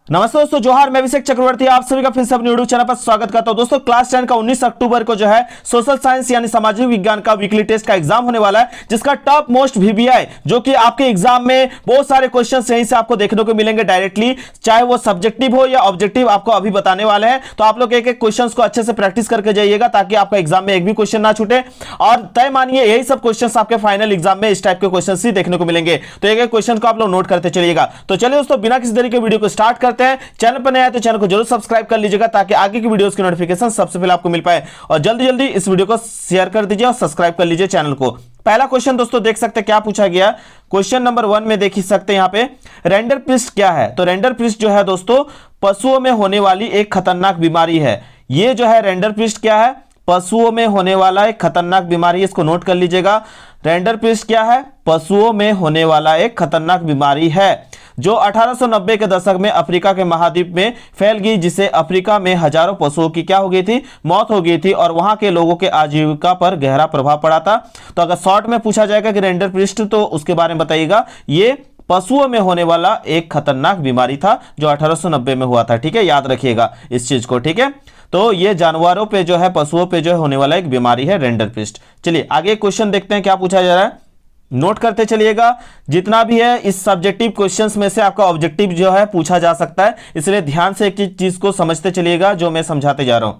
नमस्ते दोस्तों, जोहार। मैं अभिषेक चक्रवर्ती आप सभी का फिर से अपने यूट्यूब चैनल पर स्वागत करता हूं। दोस्तों, क्लास 10 का 19 अक्टूबर को जो है सोशल साइंस यानी सामाजिक विज्ञान का वीकली टेस्ट का एग्जाम होने वाला है, जिसका टॉप मोस्ट वीवीआई जो कि आपके एग्जाम में बहुत सारे क्वेश्चंस यहीं से आपको देखने को मिलेंगे डायरेक्टली, चाहे वो सब्जेक्टिव हो या ऑब्जेक्टिव, आपको अभी बताने वाले हैं। तो आप लोग एक एक क्वेश्चंस को अच्छे से प्रैक्टिस करके जाइएगा ताकि आपका एग्जाम में एक भी क्वेश्चन ना छूटे। और तय मानिए यही सब क्वेश्चंस आपके फाइनल एग्जाम में इस टाइप के क्वेश्चंस ही देखने को मिलेंगे। तो एक एक क्वेश्चन को आप लोग नोट करते चलिएगा। तो चलिए दोस्तों, बिना किसी देरी के वीडियो को स्टार्ट करते हैं। चैनल पर तो चैनल को जरूर सब्सक्राइब कर लीजिएगा ताकि आगे की वीडियोस की नोटिफिकेशन सबसे पहले आपको मिल पाए। और जल्दी जल्दी इस वीडियो को शेयर कर दीजिए और सब्सक्राइब कर लीजिए चैनल को। पहला क्वेश्चन दोस्तों देख सकते हैं क्या पूछा गया। क्वेश्चन नंबर 1 में देख सकते हैं यहां पे रेंडर पिस्ट क्या है। तो रेंडर पिस्ट जो है दोस्तों पशुओं में होने वाली एक खतरनाक बीमारी है। ये जो है रेंडर पिस्ट क्या है, पशुओं में होने वाला एक खतरनाक बीमारी, इसको नोट कर लीजिएगा। रेंडर पिस्ट क्या है, पशुओं में होने वाला एक खतरनाक बीमारी है जो 1890 के दशक में अफ्रीका के महाद्वीप में फैल गई, जिससे अफ्रीका में हजारों पशुओं की क्या हो गई थी, मौत हो गई थी और वहां के लोगों के आजीविका पर गहरा प्रभाव पड़ा था। तो अगर शॉर्ट में पूछा जाएगा कि रेंडर पिस्ट, तो उसके बारे में बताइएगा। ये पशुओं में होने वाला एक खतरनाक बीमारी था जो 1890 में हुआ था। ठीक है, याद रखिएगा इस चीज को। ठीक है, तो ये जानवरों पे जो है, पशुओं पे जो है होने वाला एक बीमारी है रेंडर पिस्ट। चलिए आगे क्वेश्चन देखते हैं क्या पूछा जा रहा है, नोट करते चलिएगा। जितना भी है इस सब्जेक्टिव क्वेश्चंस में से आपका ऑब्जेक्टिव जो है पूछा जा सकता है, इसलिए ध्यान से एक चीज को समझते चलिएगा जो मैं समझाते जा रहा हूं।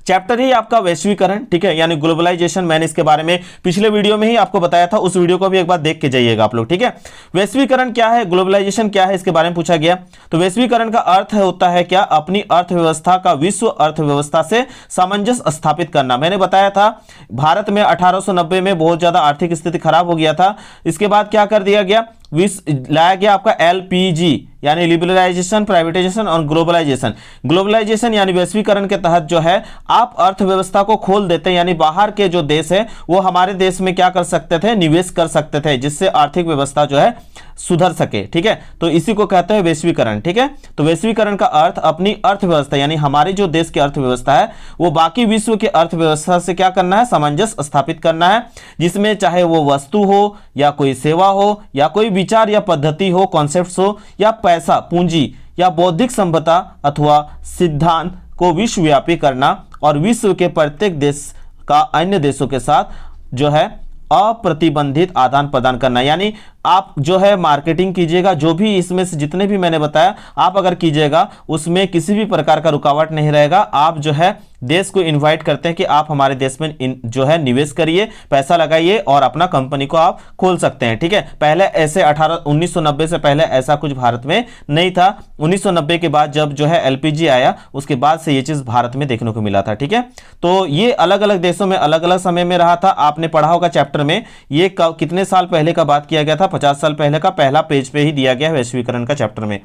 चैप्टर ही आपका वैश्वीकरण, ठीक है, यानी ग्लोबलाइजेशन। मैंने इसके बारे में पिछले वीडियो में ही आपको बताया था, उस वीडियो को भी एक बार देख के जाइएगा आप लोग। ठीक है, वैश्वीकरण क्या है, ग्लोबलाइजेशन क्या है, इसके बारे में पूछा गया। तो वैश्वीकरण का अर्थ होता है क्या, अपनी अर्थव्यवस्था का विश्व अर्थव्यवस्था से सामंजस्य स्थापित करना। मैंने बताया था भारत में 1890 में बहुत ज्यादा आर्थिक स्थिति खराब हो गया था। इसके बाद क्या कर दिया गया, लाया गया आपका एलपीजी यानी लिबरलाइजेशन, प्राइवेटाइजेशन और ग्लोबलाइजेशन। ग्लोबलाइजेशन यानी वैश्वीकरण के तहत जो है आप अर्थव्यवस्था को खोल देते हैं, यानी बाहर के जो देश है वो हमारे देश में क्या कर सकते थे, निवेश कर सकते थे, जिससे आर्थिक व्यवस्था जो है सुधर सके। ठीक है, तो इसी को कहते हैं वैश्वीकरण। ठीक है, तो वैश्वीकरण का अर्थ अपनी अर्थव्यवस्था यानी हमारे जो देश की अर्थव्यवस्था है वो बाकी विश्व की अर्थव्यवस्था से क्या करना है, सामंजस्य स्थापित करना है, जिसमें चाहे वो वस्तु हो या कोई सेवा हो या कोई विचार या पद्धति हो, कॉन्सेप्ट्स हो या पैसा, पूंजी या बौद्धिक संपदा अथवा सिद्धांत को विश्वव्यापी करना और विश्व के प्रत्येक देश का अन्य देशों के साथ जो है अप्रतिबंधित आदान प्रदान करना। यानी आप जो है मार्केटिंग कीजिएगा, जो भी इसमें से जितने भी मैंने बताया आप अगर कीजिएगा उसमें किसी भी प्रकार का रुकावट नहीं रहेगा। आप जो है देश को इनवाइट करते हैं कि आप हमारे देश में जो है निवेश करिए, पैसा लगाइए और अपना कंपनी को आप खोल सकते हैं। ठीक है, पहले ऐसे 1990 से पहले ऐसा कुछ भारत में नहीं था। 1990 के बाद जब जो है एलपीजी आया उसके बाद से ये चीज भारत में देखने को मिला था। ठीक है, तो ये अलग अलग देशों में अलग अलग समय में रहा था। आपने पढ़ा होगा चैप्टर में, ये कितने साल पहले का बात किया गया था, 50 साल पहले का, पहला पेज पे ही दिया गया है वैश्वीकरण का चैप्टर में,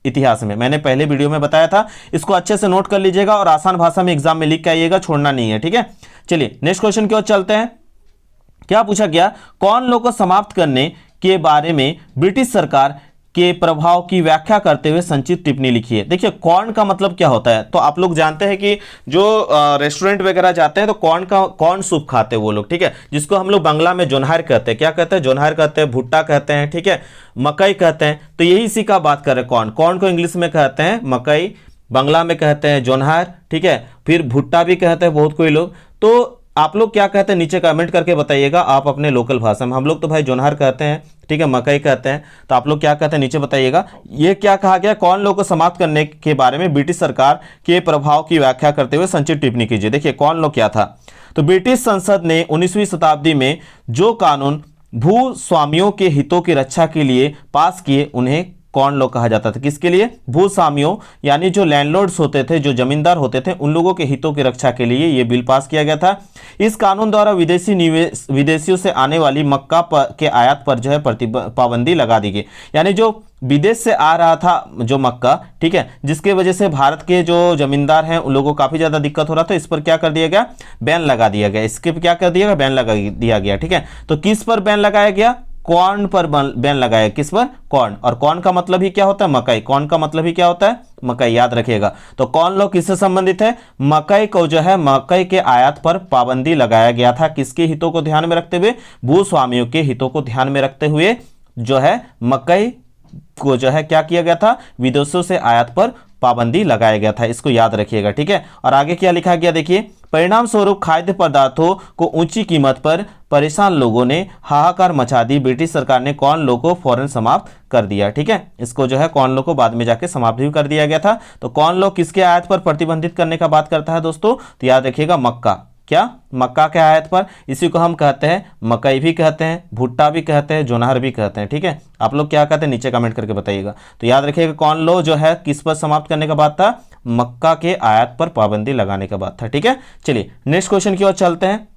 इतिहास में। मैंने पहले वीडियो में बताया था, इसको अच्छे से नोट कर लीजिएगा और आसान भाषा में एग्जाम में लिख के आइएगा, छोड़ना नहीं है। ठीक है, चलिए नेक्स्ट क्वेश्चन की ओर चलते हैं। क्या पूछा गया, कौन लोग को समाप्त करने के बारे में ब्रिटिश सरकार के प्रभाव की व्याख्या करते हुए संक्षिप्त टिप्पणी लिखी है। देखिए कॉर्न का मतलब क्या होता है, तो आप लोग जानते हैं कि जो रेस्टोरेंट वगैरह जाते हैं तो कॉर्न सूप खाते हैं वो लोग। ठीक है, जिसको हम लोग बांग्ला में जोनहार कहते हैं। क्या कहते हैं, जोनहार कहते हैं, भुट्टा कहते हैं, ठीक है, मकई कहते हैं। तो यही इसी का बात कर रहे हैं। कॉर्न को इंग्लिश में कहते हैं मकई, बांग्ला में कहते हैं जोनहार, ठीक है, फिर भुट्टा भी कहते हैं बहुत कोई लोग। तो आप लोग क्या कहते हैं नीचे कमेंट करके बताइएगा आप अपने लोकल भाषा में। हम लोग तो भाई जोनहार कहते हैं, ठीक है, मकई कहते हैं, तो आप लोग क्या कहते हैं नीचे बताइएगा। ये क्या कहा गया, कौन लोग को समाप्त करने के बारे में ब्रिटिश सरकार के प्रभाव की व्याख्या करते हुए संक्षिप्त टिप्पणी कीजिए। देखिए कौन लोग क्या था, तो ब्रिटिश संसद ने 19वीं शताब्दी में जो कानून भूस्वामियों के हितों की रक्षा के लिए पास किए उन्हें कौन लोग कहा जाता था। किसके लिए, भूस्वामियों यानी जो लैंडलॉर्ड्स होते थे, जो जमींदार होते थे, उन लोगों के हितों की रक्षा के लिए यह बिल पास किया गया था। इस कानून द्वारा विदेशियों से आने वाली मक्का के आयात पर जो है पाबंदी लगा दी गई। यानी जो विदेश से आ रहा था जो मक्का, ठीक है, जिसके वजह से भारत के जो जमींदार हैं उन लोगों को काफी ज्यादा दिक्कत हो रहा था, इस पर क्या कर दिया गया, बैन लगा दिया गया। इसके क्या कर दिया गया, बैन लगा दिया गया। ठीक है, तो किस पर बैन लगाया गया, कॉर्न पर बैन लगाया। किस पर, कॉर्न। और कॉर्न का मतलब ही क्या होता है, मकई। कॉर्न का मतलब ही क्या होता है, मकई, याद रखिएगा। तो कौन लोग किससे संबंधित है, मकई को जो है मकई के आयात पर पाबंदी लगाया गया था। किसके हितों को ध्यान में रखते हुए, भूस्वामियों के हितों को ध्यान में रखते हुए जो है मकई को जो है क्या किया गया था, विदेशों से आयात पर पाबंदी लगाया गया था। इसको याद रखिएगा, ठीक है। और आगे क्या लिखा गया देखिए, परिणाम स्वरूप खाद्य पदार्थों को ऊंची कीमत पर परेशान लोगों ने हाहाकार मचा दी। ब्रिटिश सरकार ने कॉर्न लॉ को फौरन समाप्त कर दिया, ठीक है। इसको जो है कॉर्न लॉ को बाद में जाके समाप्त भी कर दिया गया था। तो कॉर्न लॉ किसके आयात पर प्रतिबंधित करने का बात करता है दोस्तों, तो याद रखिएगा मक्का, क्या, मक्का के आयात पर। इसी को हम कहते हैं मकई भी कहते हैं, भुट्टा भी कहते हैं, जोनाहर भी कहते हैं, ठीक है। आप लोग क्या कहते हैं नीचे कमेंट करके बताइएगा। तो याद रखिएगा कॉर्न लॉ जो है किस पर समाप्त करने का बात था, मक्का के आयात पर पाबंदी लगाने का बात था, ठीक है। चलिए नेक्स्ट क्वेश्चन की ओर चलते हैं।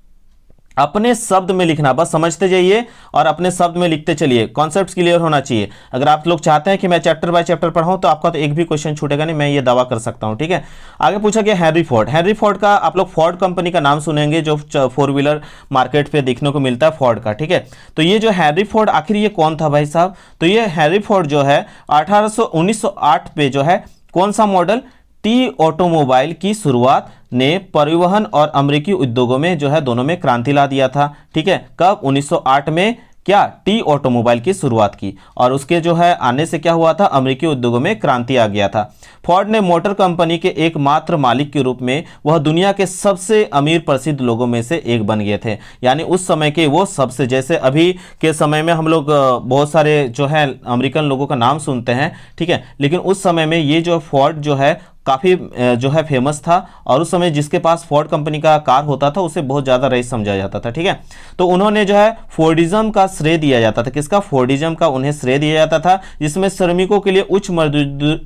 अपने शब्द में लिखना, बस समझते जाइए और अपने शब्द में लिखते चलिए, कॉन्सेप्ट्स क्लियर होना चाहिए। अगर आप लोग चाहते हैं कि मैं चैप्टर बाय चैप्टर पढ़ाऊं तो आपका तो एक भी क्वेश्चन छूटेगा नहीं, मैं ये दावा कर सकता हूं, ठीक है। आगे पूछा गया हेनरी फोर्ड। हेनरी फोर्ड का आप लोग फोर्ड कंपनी का नाम सुनेंगे जो 4 व्हीलर मार्केट पे देखने को मिलता है फोर्ड का, ठीक है। तो ये जो हेनरी फोर्ड आखिर ये कौन था भाई साहब, तो ये हेनरी फोर्ड जो है 1908 पे जो है कौन सा मॉडल, टी ऑटोमोबाइल की शुरुआत ने परिवहन और अमेरिकी उद्योगों में जो है दोनों में क्रांति ला दिया था, ठीक है। कब, 1908 में क्या, टी ऑटोमोबाइल की शुरुआत की, और उसके जो है आने से क्या हुआ था, अमेरिकी उद्योगों में क्रांति आ गया था। फोर्ड ने मोटर कंपनी के एकमात्र मालिक के रूप में वह दुनिया के सबसे अमीर प्रसिद्ध लोगों में से एक बन गए थे। यानी उस समय के वो सबसे, जैसे अभी के समय में हम लोग बहुत सारे जो है अमेरिकन लोगों का नाम सुनते हैं, ठीक है, लेकिन उस समय में ये जो फोर्ड जो है काफ़ी जो है फेमस था, और उस समय जिसके पास फोर्ड कंपनी का कार होता था उसे बहुत ज़्यादा रईस समझा जाता था, ठीक है। तो उन्होंने जो है फोर्डिज्म का श्रेय दिया जाता था, किसका, फोर्डिज्म का उन्हें श्रेय दिया जाता था, जिसमें श्रमिकों के लिए उच्च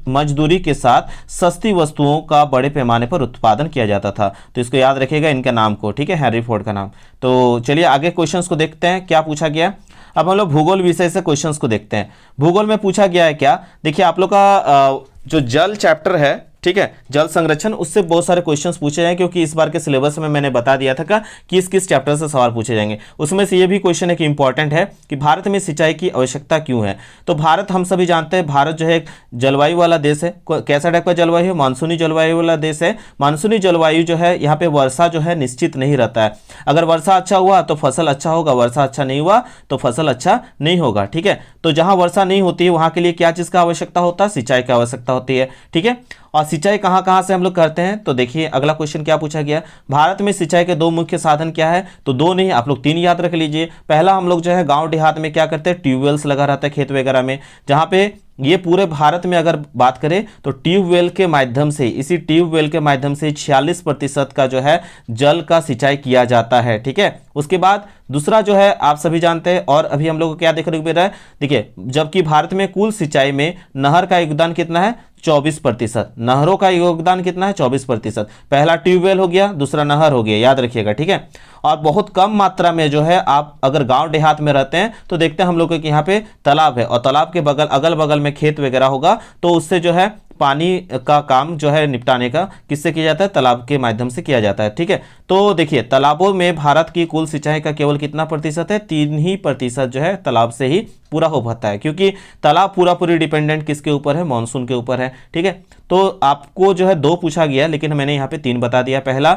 मजदूरी के साथ सस्ती वस्तुओं का बड़े पैमाने पर उत्पादन किया जाता था। तो इसको याद रखिएगा इनके नाम को, ठीक है, हेनरी फोर्ड का नाम। तो चलिए आगे क्वेश्चंस को देखते हैं क्या पूछा गया। अब हम लोग भूगोल विषय से क्वेश्चंस को देखते हैं। भूगोल में पूछा गया है क्या, देखिए आप लोग का जो जल चैप्टर है, ठीक है, जल संरक्षण, उससे बहुत सारे क्वेश्चंस पूछे जाएंगे, क्योंकि इस बार के सिलेबस में मैंने बता दिया था कि किस किस चैप्टर से सवाल पूछे जाएंगे। उसमें से ये भी क्वेश्चन है कि इंपॉर्टेंट है कि भारत में सिंचाई की आवश्यकता क्यों है। तो भारत, हम सभी जानते हैं भारत जो है एक जलवायु वाला देश है। कैसा टाइप का जलवायु है, मानसूनी जलवायु वाला देश है। मानसूनी जलवायु जो है यहाँ पे वर्षा जो है निश्चित नहीं रहता है। अगर वर्षा अच्छा हुआ तो फसल अच्छा होगा, वर्षा अच्छा नहीं हुआ तो फसल अच्छा नहीं होगा, ठीक है। तो जहाँ वर्षा नहीं होती है वहाँ के लिए क्या चीज़ का आवश्यकता होता है, सिंचाई की आवश्यकता होती है, ठीक है। और सिंचाई कहाँ कहाँ से हम लोग करते हैं, तो देखिए अगला क्वेश्चन क्या पूछा गया, भारत में सिंचाई के 2 मुख्य साधन क्या है, तो 2 नहीं आप लोग 3 याद रख लीजिए। पहला हम लोग जो है गांव देहात में क्या करते हैं, ट्यूबवेल्स लगा रहता है खेत वगैरह में, जहाँ पे ये पूरे भारत में अगर बात करें तो ट्यूबवेल के माध्यम से, इसी ट्यूबवेल के माध्यम से 46% का जो है जल का सिंचाई किया जाता है, ठीक है। उसके बाद दूसरा जो है आप सभी जानते हैं, और अभी हम लोग को क्या देखने को मिल रहा है, देखिए जबकि भारत में कुल सिंचाई में नहर का योगदान कितना है, 24%। नहरों का योगदान कितना है, 24%। पहला ट्यूबवेल हो गया, दूसरा नहर हो गया, याद रखिएगा, ठीक है। और बहुत कम मात्रा में जो है आप अगर गांव देहात में रहते हैं तो देखते हैं हम लोग कि यहाँ पे तालाब है, और तालाब के बगल अगल बगल में खेत वगैरह होगा, तो उससे जो है पानी का काम जो है निपटाने का किससे किया जाता है, तालाब के माध्यम से किया जाता है, ठीक है। तो देखिए तालाबों में भारत की कुल सिंचाई का केवल कितना प्रतिशत है, 3% जो है तालाब से ही पूरा हो पाता है, क्योंकि तालाब पूरी डिपेंडेंट किसके ऊपर है, मानसून के ऊपर है, ठीक है। तो आपको जो है 2 पूछा गया, लेकिन मैंने यहाँ पे 3 बता दिया। पहला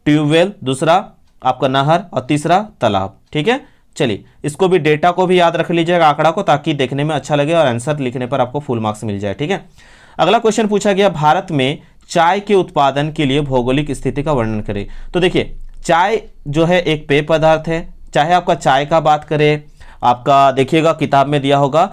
ट्यूबवेल, दूसरा आपका नहर, और तीसरा तालाब, ठीक है। चलिए इसको भी, डेटा को भी याद रख लीजिएगा, आंकड़ा को, ताकि देखने में अच्छा लगे और आंसर लिखने पर आपको फुल मार्क्स मिल जाए, ठीक है। अगला क्वेश्चन पूछा गया, भारत में चाय के उत्पादन के लिए भौगोलिक स्थिति का वर्णन करें। तो देखिए चाय जो है एक पेय पदार्थ है, चाहे आपका चाय का बात करें, आपका देखिएगा किताब में दिया होगा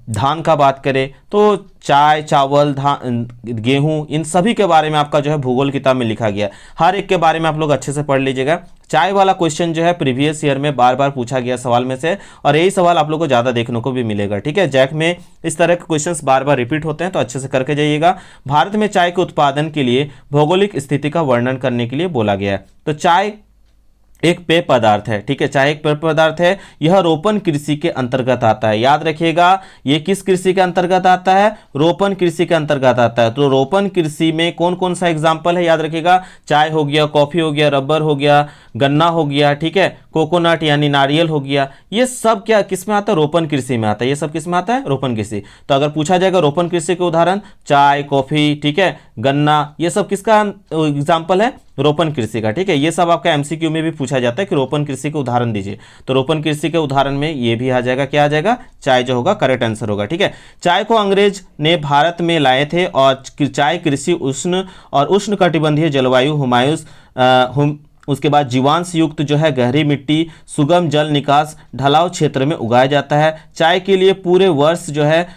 धान का बात करें तो चाय, चावल, धान, गेहूं, इन सभी के बारे में आपका जो है भूगोल किताब में लिखा गया। हर एक के बारे में आप लोग अच्छे से पढ़ लीजिएगा। चाय वाला क्वेश्चन जो है प्रीवियस ईयर में बार बार पूछा गया सवाल में से, और यही सवाल आप लोग को ज़्यादा देखने को भी मिलेगा, ठीक है। जैक में इस तरह के क्वेश्चंस बार बार रिपीट होते हैं, तो अच्छे से करके जाइएगा। भारत में चाय के उत्पादन के लिए भौगोलिक स्थिति का वर्णन करने के लिए बोला गया है। तो चाय एक पेय पदार्थ है, ठीक है, चाय एक पेय पदार्थ है। यह रोपण कृषि के अंतर्गत आता है, याद रखिएगा। ये किस कृषि के अंतर्गत आता है, रोपण कृषि के अंतर्गत आता है। तो रोपण कृषि में कौन कौन सा एग्जाम्पल है, याद रखिएगा, चाय हो गया, कॉफी हो गया, रबर हो गया, गन्ना हो गया, ठीक है, कोकोनट यानी नारियल हो गया। ये सब क्या किस में आता है, रोपण कृषि में आता है। ये सब किस में आता है, रोपण कृषि। तो अगर पूछा जाएगा रोपण कृषि के उदाहरण, चाय, कॉफी, ठीक है, गन्ना, ये सब किसका एग्जाम्पल है? रोपण कृषि का। ठीक है, ये सब आपका एमसीक्यू में भी पूछा जाता है कि रोपण कृषि के उदाहरण दीजिए। तो रोपण कृषि के उदाहरण में ये भी आ जाएगा, क्या आ जाएगा? चाय जो होगा करेक्ट आंसर होगा। ठीक है, चाय को अंग्रेज ने भारत में लाए थे और चाय कृषि उष्ण और उष्णकटिबंधीय जलवायु उसके बाद जीवांश युक्त जो है गहरी मिट्टी, सुगम जल निकास, ढलाव क्षेत्र में उगाया जाता है। चाय के लिए पूरे वर्ष जो है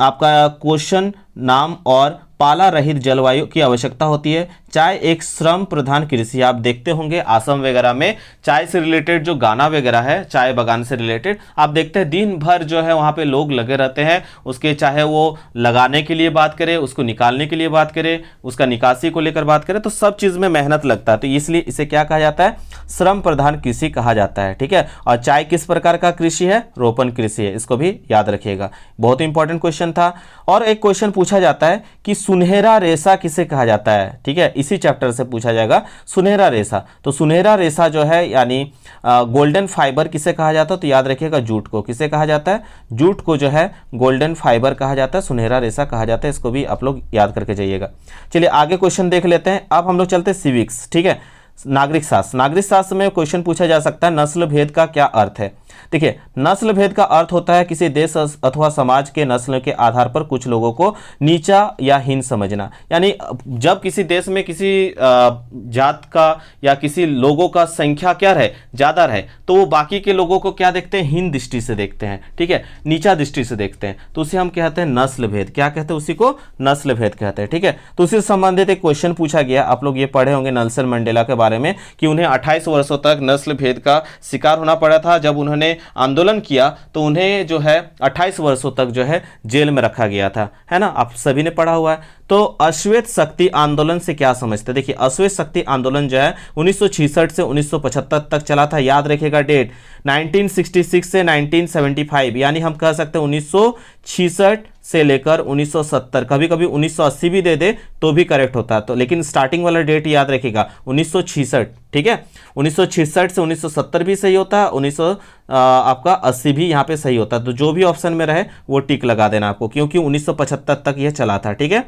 आपका क्वेश्चन नाम और पाला रहित जलवायु की आवश्यकता होती है। चाय एक श्रम प्रधान कृषि, आप देखते होंगे आसाम वगैरह में चाय से रिलेटेड जो गाना वगैरह है, चाय बागान से रिलेटेड आप देखते हैं दिन भर जो है वहाँ पे लोग लगे रहते हैं उसके, चाहे वो लगाने के लिए बात करें, उसको निकालने के लिए बात करें, उसका निकासी को लेकर बात करें, तो सब चीज़ में मेहनत लगता है। तो इसलिए इसे क्या कहा जाता है? श्रम प्रधान कृषि कहा जाता है। ठीक है, और चाय किस प्रकार का कृषि है? रोपण कृषि है, इसको भी याद रखिएगा, बहुत इंपॉर्टेंट क्वेश्चन था। और एक क्वेश्चन पूछा जाता है कि सुनहरा रेशा किसे कहा जाता है? ठीक है, इसी चैप्टर से पूछा जाएगा सुनहरा रेशा। तो सुनहरा रेशा जो है यानी गोल्डन फाइबर किसे कहा जाता है? तो याद रखिएगा जूट को। किसे कहा जाता है? जूट को जो है गोल्डन फाइबर कहा जाता है, सुनहरा रेशा कहा जाता है, इसको भी आप लोग याद करके जाइएगा। चलिए आगे क्वेश्चन देख लेते हैं। अब हम लोग चलते हैं सिविक्स। ठीक है, नागरिक शास्त्र। नागरिक शास्त्र में क्वेश्चन पूछा जा सकता है नस्ल भेद का क्या अर्थ है? देखिए, नस्ल भेद का अर्थ होता है किसी देश अथवा समाज के नस्ल के आधार पर कुछ लोगों को नीचा या हीन समझना। यानी जब किसी देश में किसी जात का या किसी लोगों का संख्या क्या रहे, ज्यादा रहे, तो वो बाकी के लोगों को क्या देखते हैं? हीन दृष्टि से देखते हैं। ठीक है, नीचा दृष्टि से देखते हैं, तो उसे हम कहते हैं नस्ल भेद। क्या कहते हैं? उसी को नस्ल भेद कहते हैं। ठीक है, तो उससे संबंधित एक क्वेश्चन पूछा गया, आप लोग ये पढ़े होंगे नेल्सन मंडेला के बारे में कि उन्हें 28 वर्षों तक नस्ल भेद का शिकार होना पड़ा था। जब उन्होंने आंदोलन किया तो उन्हें जो है 28 वर्षों तक जो है जेल में रखा गया था, है ना, आप सभी ने पढ़ा हुआ है। तो अश्वेत शक्ति आंदोलन से क्या समझते हैं? देखिए, अश्वेत शक्ति आंदोलन जो है 1966 से 1975 तक चला था। याद रखिएगा डेट 1966 से 1975, यानी हम कह सकते हैं 1966 से लेकर 1970, कभी कभी 1980 भी दे दे तो भी करेक्ट होता है। तो लेकिन स्टार्टिंग वाला डेट याद रखिएगा 1966। ठीक है, 1966 से 1970 भी सही होता है, 1980 भी यहाँ पे सही होता है। तो जो भी ऑप्शन में रहे वो टिक लगा देना आपको, क्योंकि 1975 तक यह चला था। ठीक है,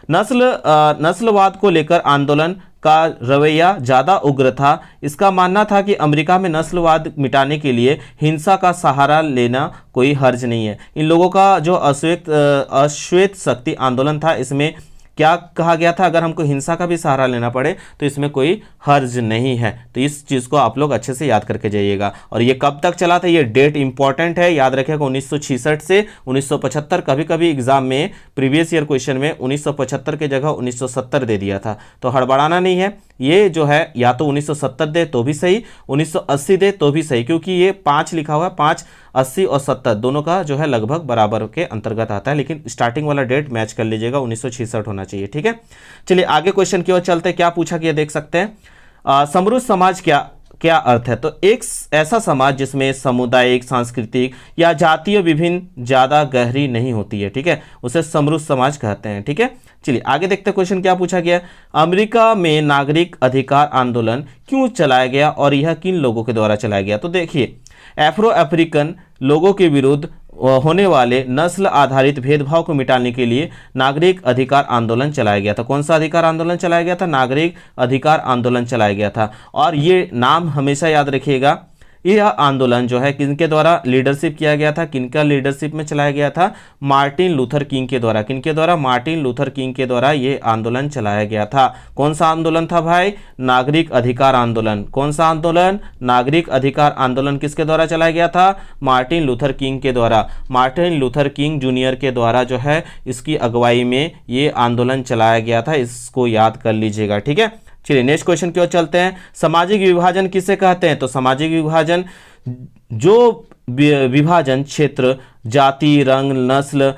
नस्लवाद को लेकर आंदोलन का रवैया ज़्यादा उग्र था। इसका मानना था कि अमेरिका में नस्लवाद मिटाने के लिए हिंसा का सहारा लेना कोई हर्ज नहीं है। इन लोगों का जो अश्वेत शक्ति आंदोलन था, इसमें क्या कहा गया था? अगर हमको हिंसा का भी सहारा लेना पड़े तो इसमें कोई हर्ज नहीं है। तो इस चीज़ को आप लोग अच्छे से याद करके जाइएगा। और ये कब तक चला था, ये डेट इंपॉर्टेंट है, याद रखिएगा 1966 से 1975। कभी कभी एग्जाम में प्रीवियस ईयर क्वेश्चन में 1975 के जगह 1970 दे दिया था, तो हड़बड़ाना नहीं है। ये जो है या तो 1970 दे तो भी सही, 1980 दे तो भी सही, क्योंकि ये 5 लिखा हुआ है, 5, 80 और 70 दोनों का जो है लगभग बराबर के अंतर्गत आता है। लेकिन स्टार्टिंग वाला डेट मैच कर लीजिएगा, 1966 होना चाहिए। ठीक है, चलिए आगे क्वेश्चन की ओर चलते हैं। क्या पूछा गया देख सकते हैं। समृद्ध समाज क्या अर्थ है? तो एक ऐसा समाज जिसमें सामुदायिक, सांस्कृतिक या जातीय विभिन्न ज्यादा गहरी नहीं होती है। ठीक है, उसे समृद्ध समाज कहते हैं। ठीक है, चलिए आगे देखते हैं क्वेश्चन क्या पूछा गया। अमेरिका में नागरिक अधिकार आंदोलन क्यों चलाया गया और यह किन लोगों के द्वारा चलाया गया? तो देखिए, अफ्रो अफ्रीकन लोगों के विरुद्ध होने वाले नस्ल आधारित भेदभाव को मिटाने के लिए नागरिक अधिकार आंदोलन चलाया गया था। कौन सा अधिकार आंदोलन चलाया गया था? नागरिक अधिकार आंदोलन चलाया गया था। और ये नाम हमेशा याद रखिएगा, यह आंदोलन जो है किनके द्वारा लीडरशिप किया गया था, किनका लीडरशिप में चलाया गया था? मार्टिन लूथर किंग के द्वारा। किनके द्वारा? मार्टिन लूथर किंग के द्वारा ये आंदोलन चलाया गया था। कौन सा आंदोलन था भाई? नागरिक अधिकार आंदोलन। कौन सा आंदोलन? नागरिक अधिकार आंदोलन किसके द्वारा चलाया गया था? मार्टिन लूथर किंग के द्वारा। मार्टिन लूथर किंग जूनियर के द्वारा जो है इसकी अगुवाई में ये आंदोलन चलाया गया था, इसको याद कर लीजिएगा। ठीक है, चलिए नेक्स्ट क्वेश्चन की ओर चलते हैं। सामाजिक विभाजन किसे कहते हैं? तो सामाजिक विभाजन जो विभाजन क्षेत्र, जाति, रंग, नस्ल,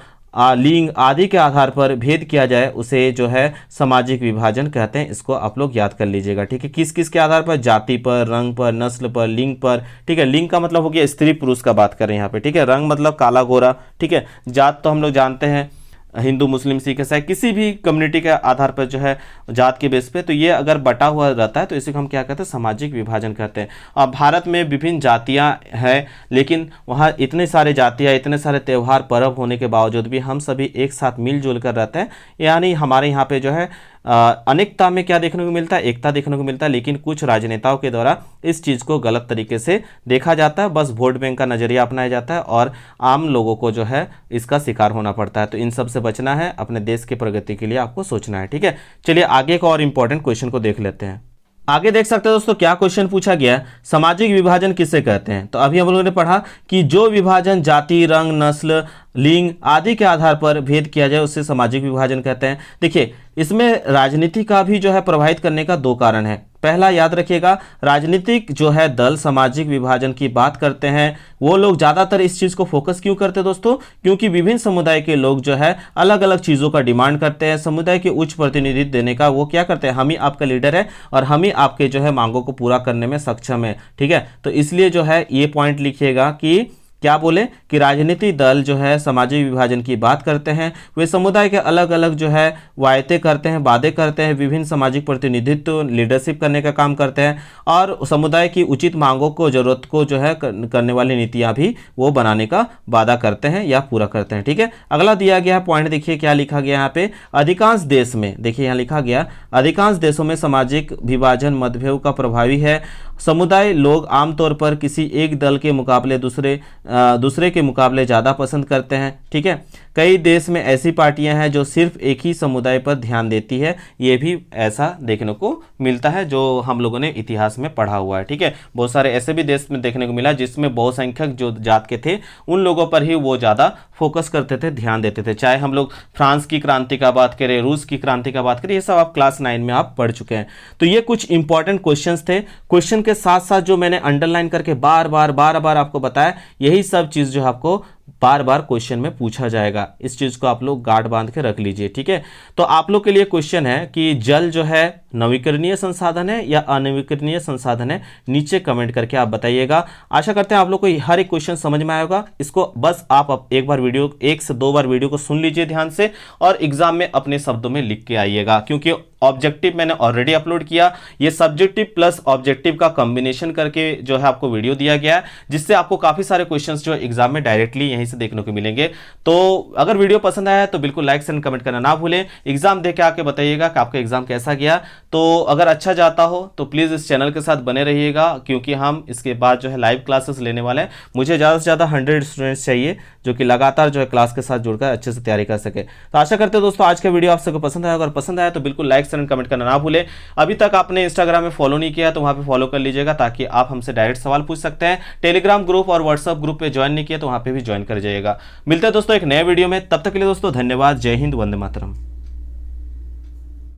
लिंग आदि के आधार पर भेद किया जाए उसे जो है सामाजिक विभाजन कहते हैं। इसको आप लोग याद कर लीजिएगा। ठीक है, किस किस के आधार पर? जाति पर, रंग पर, नस्ल पर, लिंग पर। ठीक है, लिंग का मतलब हो गया स्त्री पुरुष का बात कर रहे हैं यहाँ पे। ठीक है, रंग मतलब काला गोरा। ठीक है, जात तो हम लोग जानते हैं हिंदू मुस्लिम सिख ईसाई किसी भी कम्युनिटी के आधार पर जो है जात के बेस पे, तो ये अगर बटा हुआ रहता है तो इसे हम क्या कहते हैं, सामाजिक विभाजन कहते हैं। अब भारत में विभिन्न जातियां हैं, लेकिन वहाँ इतने सारे जातियां, इतने सारे त्यौहार पर्व होने के बावजूद भी हम सभी एक साथ मिलजुल कर रहते हैं। यानी हमारे यहाँ पे जो है अनेकता में क्या देखने को मिलता है, एकता देखने को मिलता है। लेकिन कुछ राजनेताओं के द्वारा इस चीज़ को गलत तरीके से देखा जाता है, बस वोट बैंक का नजरिया अपनाया जाता है और आम लोगों को जो है इसका शिकार होना पड़ता है। तो इन सब से बचना है, अपने देश की प्रगति के लिए आपको सोचना है। ठीक है, चलिए आगे का और इंपॉर्टेंट क्वेश्चन को देख लेते हैं। आगे देख सकते हैं दोस्तों क्या क्वेश्चन पूछा गया, सामाजिक विभाजन किसे कहते हैं। तो अभी हम लोगों ने पढ़ा कि जो विभाजन जाति, रंग, नस्ल, लिंग आदि के आधार पर भेद किया जाए उससे सामाजिक विभाजन कहते हैं। देखिए, इसमें राजनीति का भी जो है प्रभावित करने का दो कारण है। पहला याद रखिएगा, राजनीतिक जो है दल सामाजिक विभाजन की बात करते हैं, वो लोग ज़्यादातर इस चीज़ को फोकस क्यों करते हैं दोस्तों, क्योंकि विभिन्न समुदाय के लोग जो है अलग अलग चीज़ों का डिमांड करते हैं। समुदाय के उच्च प्रतिनिधित्व देने का वो क्या करते हैं, हम ही आपका लीडर है और हम ही आपके जो है मांगों को पूरा करने में सक्षम है। ठीक है, तो इसलिए जो है ये पॉइंट लिखिएगा कि क्या बोले कि राजनीतिक दल जो है सामाजिक विभाजन की बात करते हैं, वे समुदाय के अलग अलग जो है वायदे करते हैं, वादे करते हैं, विभिन्न सामाजिक प्रतिनिधित्व लीडरशिप करने का काम करते हैं और समुदाय की उचित मांगों को, जरूरत को जो है करने वाली नीतियां भी वो बनाने का वादा करते हैं या पूरा करते हैं। ठीक है, अगला दिया गया पॉइंट देखिए क्या लिखा गया यहाँ पे, अधिकांश देश में, देखिए यहाँ लिखा गया अधिकांश देशों में सामाजिक विभाजन मतभेद का प्रभावी है। समुदाय लोग आमतौर पर किसी एक दल के मुकाबले दूसरे के मुकाबले ज़्यादा पसंद करते हैं। ठीक है, कई देश में ऐसी पार्टियां हैं जो सिर्फ एक ही समुदाय पर ध्यान देती है, ये भी ऐसा देखने को मिलता है जो हम लोगों ने इतिहास में पढ़ा हुआ है। ठीक है, बहुत सारे ऐसे भी देश में देखने को मिला जिसमें बहुसंख्यक जो जात के थे उन लोगों पर ही वो ज़्यादा फोकस करते थे, ध्यान देते थे। चाहे हम लोग फ्रांस की क्रांति का बात करें, रूस की क्रांति का बात करें, ये सब आप क्लास 9 में आप पढ़ चुके हैं। तो ये कुछ इंपॉर्टेंट क्वेश्चंस थे। क्वेश्चन के साथ साथ जो मैंने अंडरलाइन करके बार बार आपको बताया, यही सब चीज़ जो आपको बार बार क्वेश्चन में पूछा जाएगा। इस चीज को आप लोग गार्ड बांध के रख लीजिए। ठीक है, तो आप लोग के लिए क्वेश्चन है कि जल जो है नवीकरणीय संसाधन है या अनवीकरणीय संसाधन है, नीचे कमेंट करके आप बताइएगा। आशा करते हैं आप लोग को हर एक क्वेश्चन समझ में आएगा। इसको बस आप एक बार वीडियो, 1 से 2 बार वीडियो को सुन लीजिए ध्यान से और एग्जाम में अपने शब्दों में लिख के आइएगा, क्योंकि ऑब्जेक्टिव मैंने ऑलरेडी अपलोड किया। ये सब्जेक्टिव प्लस ऑब्जेक्टिव का कॉम्बिनेशन करके जो है आपको वीडियो दिया गया है, जिससे आपको काफी सारे क्वेश्चंस जो एग्जाम में डायरेक्टली यहीं से देखने को मिलेंगे। तो अगर वीडियो पसंद आया तो बिल्कुल लाइक एंड कमेंट करना ना भूलें। एग्जाम दे के आके बताइएगा कि आपका एग्जाम कैसा गया। तो अगर अच्छा जाता हो तो प्लीज इस चैनल के साथ बने रहिएगा, क्योंकि हम इसके बाद जो है लाइव क्लासेस लेने वाले हैं। मुझे ज्यादा से ज्यादा 100 स्टूडेंट्स चाहिए जो कि लगातार जो है क्लास के साथ जुड़कर अच्छे से तैयारी कर सके। तो आशा करते हैं दोस्तों आज का वीडियो आप सबको पसंद आया। अगर पसंद आया तो बिल्कुल लाइक एंड कमेंट करना ना भूलें। अभी तक आपने इंस्टाग्राम में फॉलो नहीं किया तो वहां पे फॉलो कर लीजिएगा, ताकि आप हमसे डायरेक्ट सवाल पूछ सकते हैं। टेलीग्राम ग्रुप और व्हाट्सएप ग्रुप पे ज्वाइन नहीं किया तो वहां पे भी ज्वाइन कर जाइएगा। मिलते हैं दोस्तों एक नए वीडियो में, तब तक के लिए दोस्तों धन्यवाद। जय हिंद, वंदे मातरम।